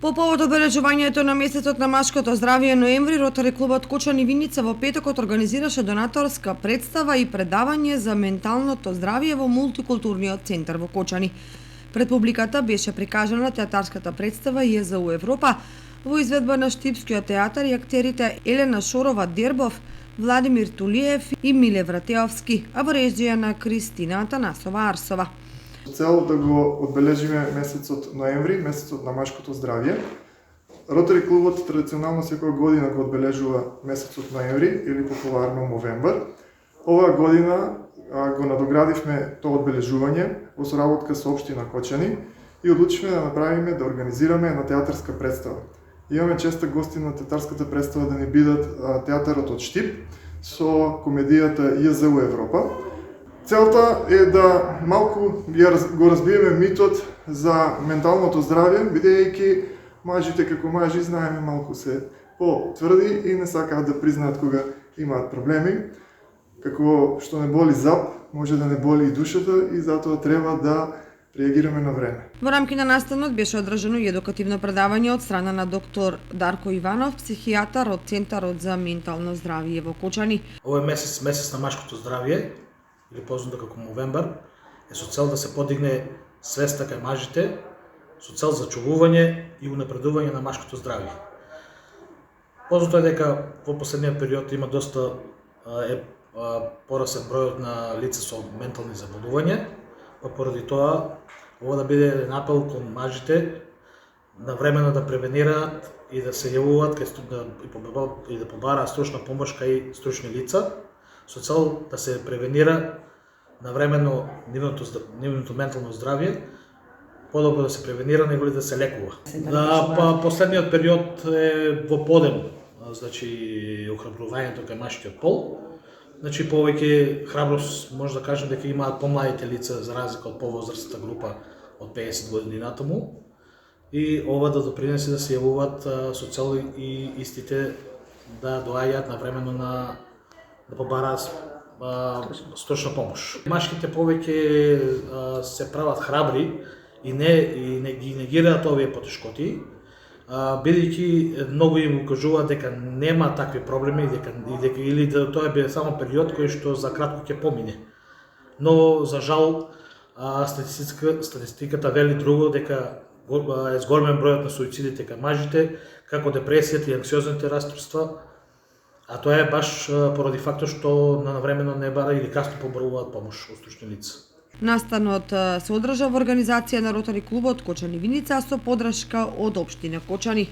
По повод обележувањето на месецот на машкото здравје ноември, Ротари клубот Кочани Виница во петокот организираше донаторска представа и предавање за менталното здравје во мултикултурниот центар во Кочани. Пред публиката беше прикажана театарската представа ЈЗУ Европа во изведба на Штипскиот театар и актерите Елена Шорова-Дербов, Владимир Тулиев и Миле Вратеовски, а во режија на Кристина Атанасова Арсова. Цел да го одбележиме месецот ноември, месецот на машкото здравје. Ротари клубот традиционално секоја година го одбележува месецот ноември или популарно Мовембар. Оваа година го надоградивме тоа одбележување во соработка со општина Кочани и одлучивме да направиме, да организираме една театарска представа. Имаме честа гости на театарската представа да ни бидат театарот од Штип со комедијата ЈЗУ Европа. Целта е да малку го разбиеме митот за менталното здравје, бидејќи мажите како мажи знаеме малку се потврди и не сакаат да признаат кога имаат проблеми. Како што не боли зап, може да не боли и душата и затоа треба да реагираме на време. Во рамки на настанот беше одржано и едукативно предавање од страна на доктор Дарко Иванов, психијатар од Центарот за ментално здравје во Кочани. Овој месец на машкото здравје, или познато како Мовембар, е со цел да се подигне свеста кај мажите, со цел за чувување и унапредување на машкото здравје. Познато е дека во последниот период има доста порасен бројот на лица со ментални заболувања, па поради тоа ова да биде еден апел кон мажите навремено да превенираат и да се јавуваат и да побараат стручна помош кај стручни лица, со цел да се превенира навремено нивното ментално здравје, подобро да се превенира него ли да се лекува. Последниот период е во подем, значи охрабрувањето кај машкиот пол. Значи повеќе храброст може да кажем дека имаат помладите лица за разлика од повозрастната група од 50 години натаму. И ова да допринесе да се јавуваат со цел и истите да доаѓаат навремено да побараат стручна помош. Машките повеќе се прават храбри и не ги негираат овие потешкоти, бидејќи многу им укажуваат дека нема такви проблеми или да тоа е само период кој што за кратко ќе помине. Но за жал статистиката вели друго, дека е зголемен бројот на суицидите кај мажите, како депресијата и анксиозните расстройства, а тоа е баш поради фактот што навремено не бара или касно побаруваат помош од стручни лица. Настанот се одржа во организација на Ротари клубот Кочани Виница со подршка од општина Кочани.